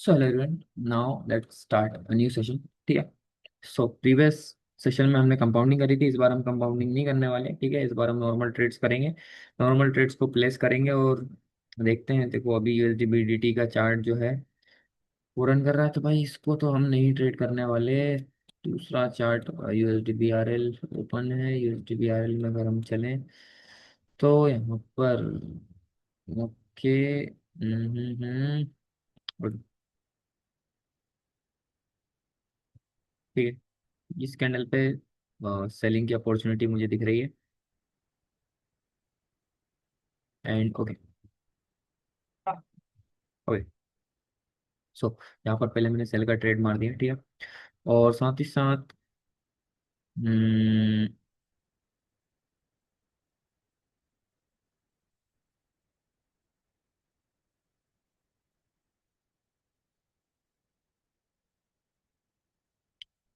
So hello everyone, now let's start a new session. ठीक है। So previous session में हमने कंपाउंडिंग करी थी, इस बार हम कंपाउंडिंग नहीं करने वाले। ठीक है, इस बार हम नॉर्मल ट्रेड्स करेंगे। नॉर्मल ट्रेड्स को प्लेस करेंगे और देखते हैं। देखो अभी यूएसडी बीडीटी का चार्ट जो है वो रन कर रहा है, तो भाई इसको तो हम नहीं ट्रेड करने वाले। दूसरा चार्ट यूएसडी बीआरएल ओपन है। यूएसडी बीआरएल में अगर हम चलें तो यहाँ पर ओके। और ठीक है, इस कैंडल पे सेलिंग की अपॉर्चुनिटी मुझे दिख रही है। And okay okay. सो यहाँ पर पहले मैंने सेल का ट्रेड मार दिया। ठीक है, और साथ ही साथ हम्म,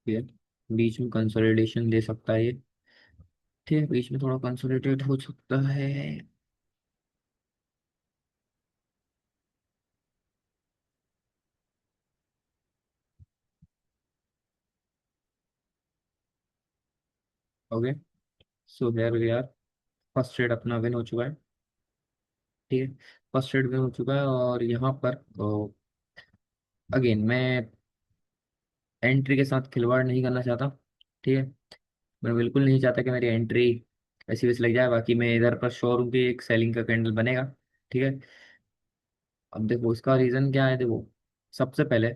ये बीच में कंसोलिडेशन दे सकता है ये। ठीक है, बीच में थोड़ा कंसोलिडेट हो सकता है। Okay, so here we are. First trade अपना विन हो चुका है। ठीक है, फर्स्ट ट्रेड विन हो चुका है और यहाँ पर अगेन मैं एंट्री के साथ खिलवाड़ नहीं करना चाहता। ठीक है, मैं बिल्कुल नहीं चाहता कि मेरी एंट्री ऐसी वैसी लग जाए। बाकी मैं इधर पर शोरूम की एक सेलिंग का कैंडल बनेगा। ठीक है, अब देखो इसका रीज़न क्या है। देखो सबसे पहले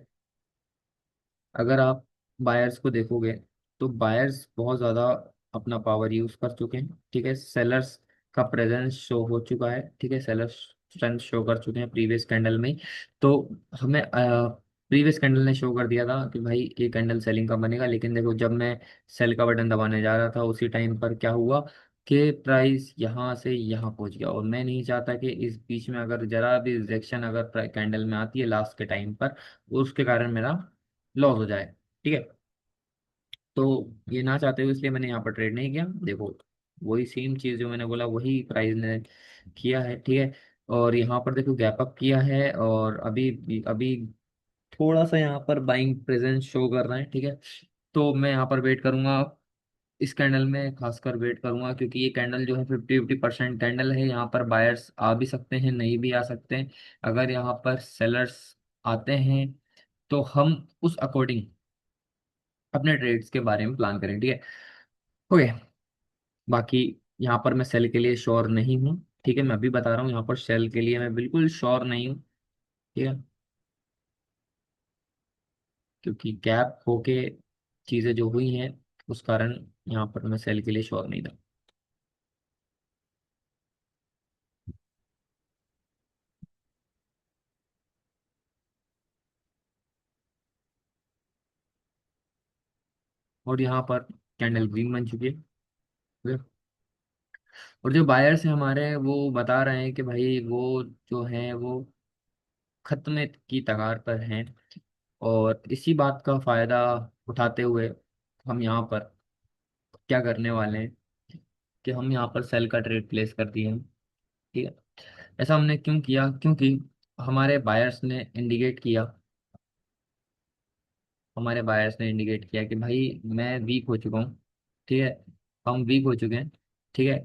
अगर आप बायर्स को देखोगे तो बायर्स बहुत ज़्यादा अपना पावर यूज़ कर चुके हैं। ठीक है, सेलर्स का प्रेजेंस शो हो चुका है। ठीक है, सेलर्स स्ट्रेंथ शो कर चुके हैं प्रीवियस कैंडल में ही। तो हमें प्रीवियस कैंडल ने शो कर दिया था कि भाई ये कैंडल सेलिंग का बनेगा। लेकिन देखो जब मैं सेल का बटन दबाने जा रहा था उसी टाइम पर क्या हुआ कि प्राइस यहाँ से यहाँ पहुंच गया। और मैं नहीं चाहता कि इस बीच में अगर जरा भी रिजेक्शन अगर कैंडल में आती है लास्ट के टाइम पर, उसके कारण मेरा लॉस हो जाए। ठीक है, तो ये ना चाहते हुए इसलिए मैंने यहाँ पर ट्रेड नहीं किया। देखो वही सेम चीज़ जो मैंने बोला वही प्राइस ने किया है। ठीक है, और यहाँ पर देखो गैप अप किया है और अभी अभी थोड़ा सा यहाँ पर बाइंग प्रेजेंस शो कर रहे हैं। ठीक है, तो मैं यहाँ पर वेट करूंगा। इस कैंडल में खासकर वेट करूंगा क्योंकि ये कैंडल जो है 50-50% कैंडल है। यहाँ पर बायर्स आ भी सकते हैं, नहीं भी आ सकते हैं। अगर यहाँ पर सेलर्स आते हैं तो हम उस अकॉर्डिंग अपने ट्रेड्स के बारे में प्लान करें। ठीक है, ओके। बाकी यहाँ पर मैं सेल के लिए श्योर नहीं हूँ। ठीक है, मैं अभी बता रहा हूँ यहाँ पर सेल के लिए मैं बिल्कुल श्योर नहीं हूँ। ठीक है, क्योंकि गैप होके चीज़ें जो हुई हैं उस कारण यहाँ पर मैं सेल के लिए श्योर नहीं था। और यहाँ पर कैंडल ग्रीन बन चुकी है। ठीक है? और जो बायर्स हैं हमारे वो बता रहे हैं कि भाई वो जो है वो खत्म की कगार पर हैं। और इसी बात का फायदा उठाते हुए हम यहाँ पर क्या करने वाले हैं कि हम यहाँ पर सेल का ट्रेड प्लेस कर दिए हैं। ठीक है, ऐसा हमने क्यों किया? क्योंकि हमारे बायर्स ने इंडिकेट किया हमारे बायर्स ने इंडिकेट किया कि भाई मैं वीक हो चुका हूँ। ठीक है, हम वीक हो चुके हैं। ठीक है,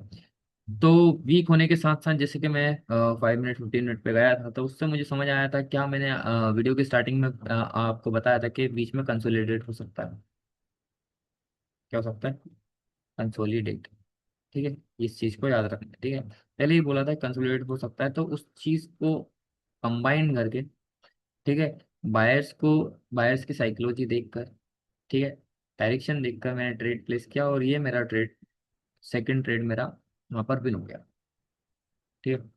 तो वीक होने के साथ साथ जैसे कि मैं 5 मिनट 15 मिनट पे गया था तो उससे मुझे समझ आया था क्या मैंने वीडियो की स्टार्टिंग में आपको बताया था कि बीच में कंसोलिडेट हो सकता है। क्या हो सकता है? कंसोलिडेट। ठीक है, इस चीज को याद रखना। ठीक है, पहले ही बोला था कंसोलिडेट हो सकता है, तो उस चीज को कंबाइन करके ठीक है, बायर्स को बायर्स की साइकोलॉजी देखकर ठीक है, डायरेक्शन देखकर मैंने ट्रेड प्लेस किया और ये मेरा ट्रेड सेकंड ट्रेड मेरा वहां पर विन हो गया। ठीक है,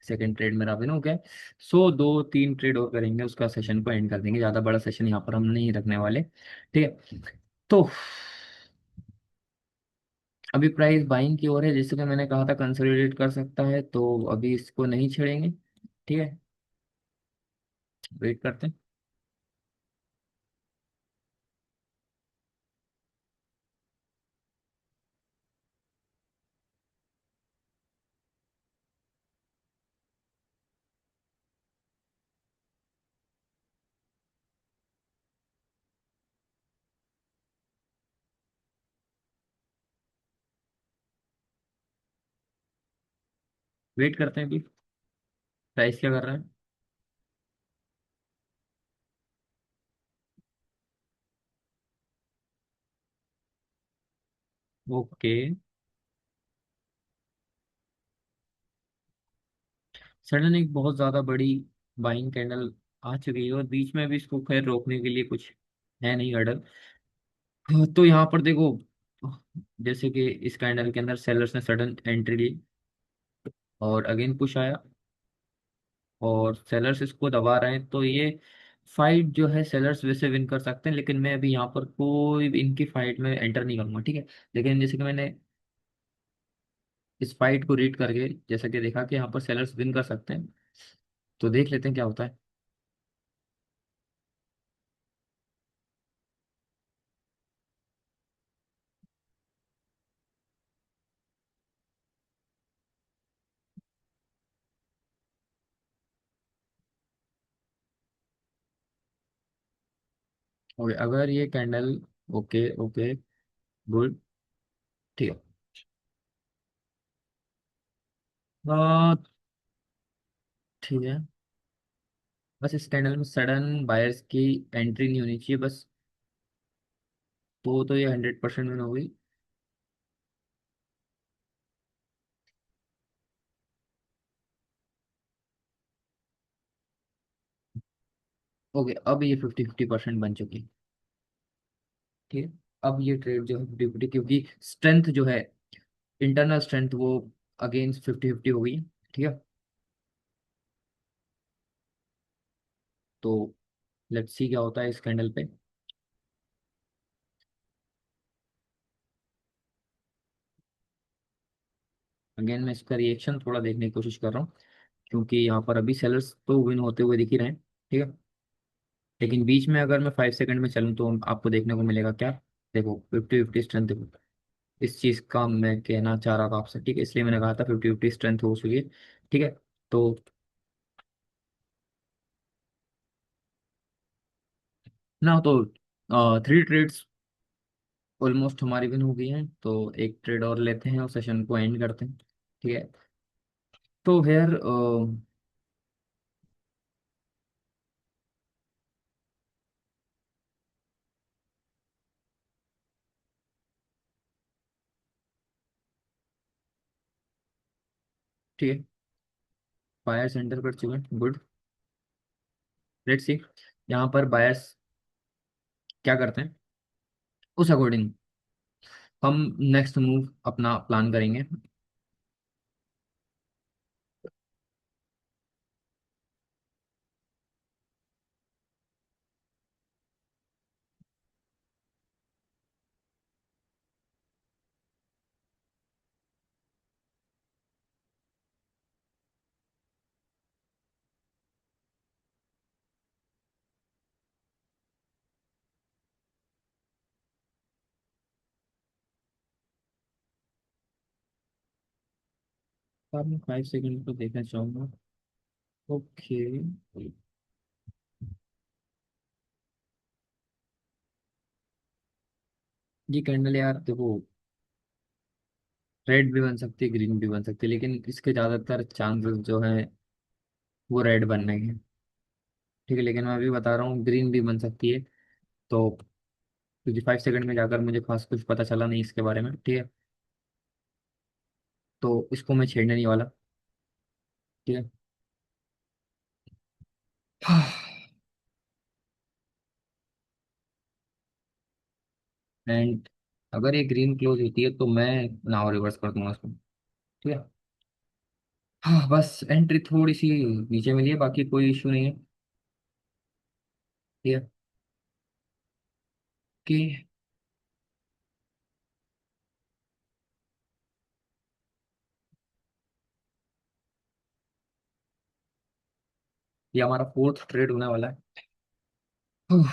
सेकंड ट्रेड मेरा विन हो गया। सो 2-3 ट्रेड और करेंगे, उसका सेशन को एंड कर देंगे। ज़्यादा बड़ा सेशन यहाँ पर हम नहीं रखने वाले। ठीक है, तो अभी प्राइस बाइंग की ओर है। जैसे कि मैंने कहा था कंसोलिडेट कर सकता है, तो अभी इसको नहीं छेड़ेंगे। ठीक है, वेट करते हैं। वेट करते हैं अभी। प्राइस क्या कर रहा है? ओके। सडन एक बहुत ज्यादा बड़ी बाइंग कैंडल आ चुकी है, और बीच में भी इसको खैर रोकने के लिए कुछ है नहीं हर्डल। तो यहाँ पर देखो, जैसे कि इस कैंडल के अंदर सेलर्स ने सडन एंट्री ली, और अगेन पुश आया, और सेलर्स इसको दबा रहे हैं, तो ये फाइट जो है सेलर्स वैसे विन कर सकते हैं, लेकिन मैं अभी यहाँ पर कोई भी इनकी फाइट में एंटर नहीं करूंगा, ठीक है। लेकिन जैसे कि मैंने इस फाइट को रीड करके जैसा कि देखा कि यहाँ पर सेलर्स विन कर सकते हैं, तो देख लेते हैं क्या होता है। ओके, अगर ये कैंडल, ओके ओके, गुड, ठीक है। आ, ठीक है। बस इस कैंडल में सडन बायर्स की एंट्री नहीं होनी चाहिए बस, तो ये 100% विन हो गई। ओके, अब ये 50-50% बन चुकी है, ठीक है। अब ये ट्रेड जो है 50-50, क्योंकि स्ट्रेंथ जो है, इंटरनल स्ट्रेंथ वो अगेंस्ट 50-50 हो गई है, ठीक है। तो लेट्स सी क्या होता है इस कैंडल पे। अगेन मैं इसका रिएक्शन थोड़ा देखने की कोशिश कर रहा हूँ, क्योंकि यहाँ पर अभी सेलर्स तो विन होते हुए दिख ही रहे हैं, ठीक है। लेकिन बीच में अगर मैं 5 सेकंड में चलूँ तो आपको देखने को मिलेगा क्या। देखो 50-50 स्ट्रेंथ, देखो इस चीज़ का मैं कहना चाह रहा था आपसे, ठीक है, इसलिए मैंने कहा था 50-50 स्ट्रेंथ हो चुकी है, ठीक है। तो ना तो 3 ट्रेड्स ऑलमोस्ट हमारी विन हो गई हैं, तो एक ट्रेड और लेते हैं और सेशन को एंड करते हैं, ठीक है। तो हेयर ठीक है, बायर्स एंटर कर चुके हैं, गुड। लेट्स सी यहाँ पर बायर्स क्या करते हैं, उस अकॉर्डिंग हम नेक्स्ट मूव अपना प्लान करेंगे। तो मैं 5 सेकंड को देखना चाहूंगा। ओके। ये कैंडल यार देखो, रेड भी बन सकती है, ग्रीन भी बन सकती है, लेकिन इसके ज्यादातर चांसेस जो है वो रेड बनने के हैं, ठीक है। लेकिन मैं अभी बता रहा हूँ ग्रीन भी बन सकती है, तो क्योंकि 5 सेकंड में जाकर मुझे खास कुछ पता चला नहीं इसके बारे में, ठीक है। तो इसको मैं छेड़ने नहीं वाला, ठीक है। एंड अगर ये ग्रीन क्लोज होती है तो मैं नाव रिवर्स कर दूंगा इसको, ठीक है। हाँ, बस एंट्री थोड़ी सी नीचे मिली है, बाकी कोई इशू नहीं है, ठीक है। कि ये हमारा फोर्थ ट्रेड होने वाला है। उफ,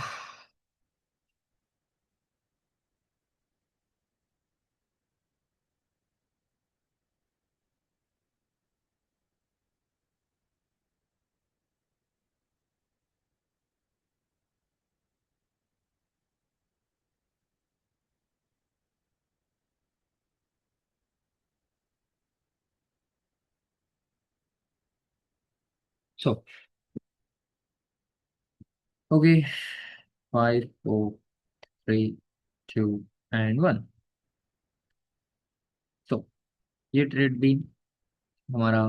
सो ओके, 5 4 3 2 1। सो ये ट्रेड भी हमारा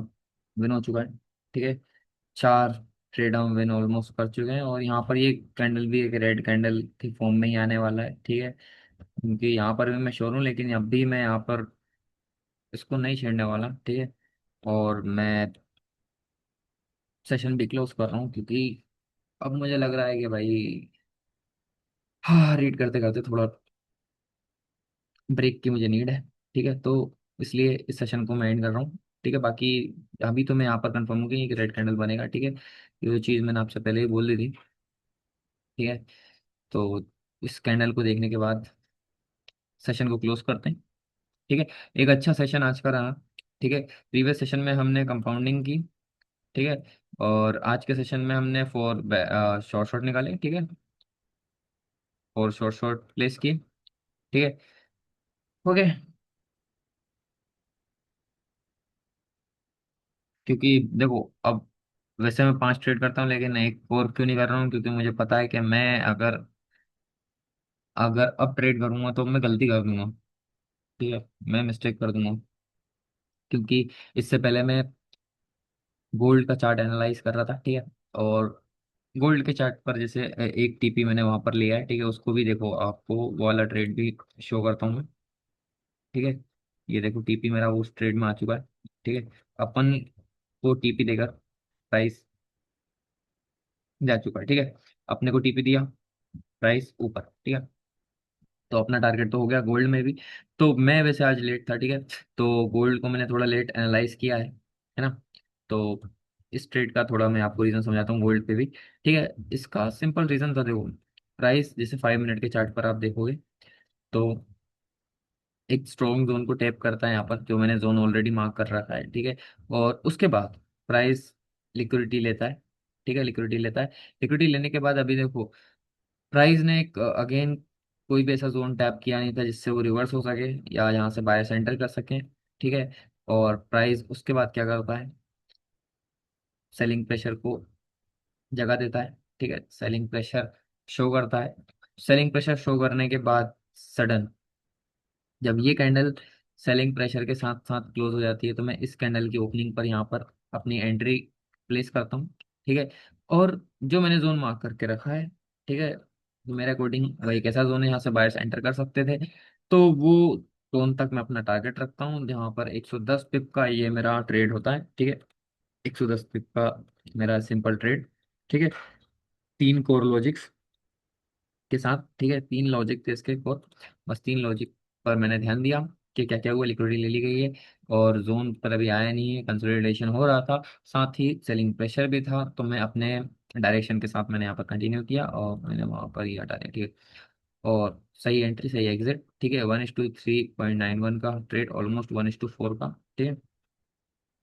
विन हो चुका है। ठीक है, 4 ट्रेड हम विन ऑलमोस्ट कर चुके हैं, और यहाँ पर ये कैंडल भी एक रेड कैंडल की फॉर्म में ही आने वाला है। ठीक है, क्योंकि यहाँ पर भी मैं श्योर हूँ, लेकिन अब भी मैं यहाँ पर इसको नहीं छेड़ने वाला। ठीक है, और मैं सेशन भी क्लोज कर रहा हूँ, क्योंकि अब मुझे लग रहा है कि भाई, हाँ, रीड करते करते थोड़ा ब्रेक की मुझे नीड है। ठीक है, तो इसलिए इस सेशन को मैं एंड कर रहा हूँ। ठीक है, बाकी अभी तो मैं यहाँ पर कंफर्म हूँ कि एक रेड कैंडल बनेगा। ठीक है, ये चीज़ मैंने आपसे पहले ही बोल दी थी। ठीक है, तो इस कैंडल को देखने के बाद सेशन को क्लोज करते हैं। ठीक है, एक अच्छा सेशन आज का रहा। ठीक है, प्रीवियस सेशन में हमने कंपाउंडिंग की। ठीक है, और आज के सेशन में हमने फोर शॉर्ट शॉर्ट निकाले। ठीक है, और शॉर्ट शॉर्ट प्लेस की। ठीक है, ओके। क्योंकि देखो, अब वैसे मैं 5 ट्रेड करता हूँ, लेकिन एक और क्यों नहीं कर रहा हूँ, क्योंकि मुझे पता है कि मैं अगर अगर अब ट्रेड करूंगा तो मैं गलती कर दूंगा। ठीक है, मैं मिस्टेक कर दूंगा, क्योंकि इससे पहले मैं गोल्ड का चार्ट एनालाइज कर रहा था। ठीक है, और गोल्ड के चार्ट पर जैसे एक टीपी मैंने वहां पर लिया है। ठीक है, उसको भी देखो, आपको वो वाला ट्रेड भी शो करता हूँ मैं। ठीक है, ये देखो टीपी मेरा उस ट्रेड में आ चुका है। ठीक है, अपन को टीपी देकर प्राइस जा चुका है। ठीक है, अपने को टीपी दिया, प्राइस ऊपर। ठीक है, तो अपना टारगेट तो हो गया गोल्ड में भी। तो मैं वैसे आज लेट था। ठीक है, तो गोल्ड को मैंने थोड़ा लेट एनालाइज किया है ना। तो इस ट्रेड का थोड़ा मैं आपको रीजन समझाता हूँ गोल्ड पे भी। ठीक है, इसका सिंपल रीजन था, देखो, प्राइस जैसे 5 मिनट के चार्ट पर आप देखोगे तो एक स्ट्रॉन्ग जोन को टैप करता है यहाँ पर, जो मैंने जोन ऑलरेडी मार्क कर रखा है। ठीक है, और उसके बाद प्राइस लिक्विडिटी लेता है। ठीक है, लिक्विडिटी लेता है। लिक्विडिटी लेने के बाद अभी देखो, प्राइस ने एक अगेन कोई भी ऐसा जोन टैप किया नहीं था जिससे वो रिवर्स हो सके या यहाँ से बाय सेंटर कर सके। ठीक है, और प्राइस उसके बाद क्या करता है, सेलिंग प्रेशर को जगह देता है। ठीक है, सेलिंग प्रेशर शो करता है। सेलिंग प्रेशर शो करने के बाद सडन, जब ये कैंडल सेलिंग प्रेशर के साथ साथ क्लोज हो जाती है, तो मैं इस कैंडल की ओपनिंग पर यहाँ पर अपनी एंट्री प्लेस करता हूँ। ठीक है, और जो मैंने जोन मार्क करके रखा है, ठीक है, तो मेरे अकॉर्डिंग वही कैसा जोन है, यहाँ से बायर्स एंटर कर सकते थे। तो वो जोन तक मैं अपना टारगेट रखता हूँ, जहाँ पर 110 पिप का ये मेरा ट्रेड होता है। ठीक है, 110 पिप का मेरा सिंपल ट्रेड। ठीक है, 3 कोर लॉजिक्स के साथ। ठीक है, 3 लॉजिक थे इसके और, बस 3 लॉजिक पर मैंने ध्यान दिया कि क्या क्या हुआ, लिक्विडिटी ले ली गई है, और जोन पर अभी आया नहीं है, कंसोलिडेशन हो रहा था, साथ ही सेलिंग प्रेशर भी था। तो मैं अपने डायरेक्शन के साथ मैंने यहाँ पर कंटिन्यू किया, और मैंने वहाँ पर ही हटा दिया। ठीक है, और सही एंट्री सही एग्जिट। ठीक है, 1:3.91 का ट्रेड, ऑलमोस्ट 1:4 का। ठीक है,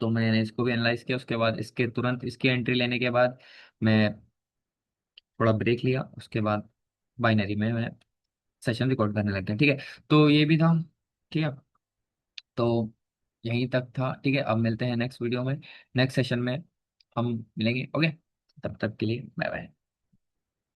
तो मैंने इसको भी एनालाइज किया, उसके बाद इसके तुरंत इसकी एंट्री लेने के बाद मैं थोड़ा ब्रेक लिया, उसके बाद बाइनरी में मैं सेशन रिकॉर्ड करने लग गया। ठीक है, तो ये भी था। ठीक है, तो यहीं तक था। ठीक है, अब मिलते हैं नेक्स्ट वीडियो में, नेक्स्ट सेशन में हम मिलेंगे। ओके, तब तक के लिए बाय बाय।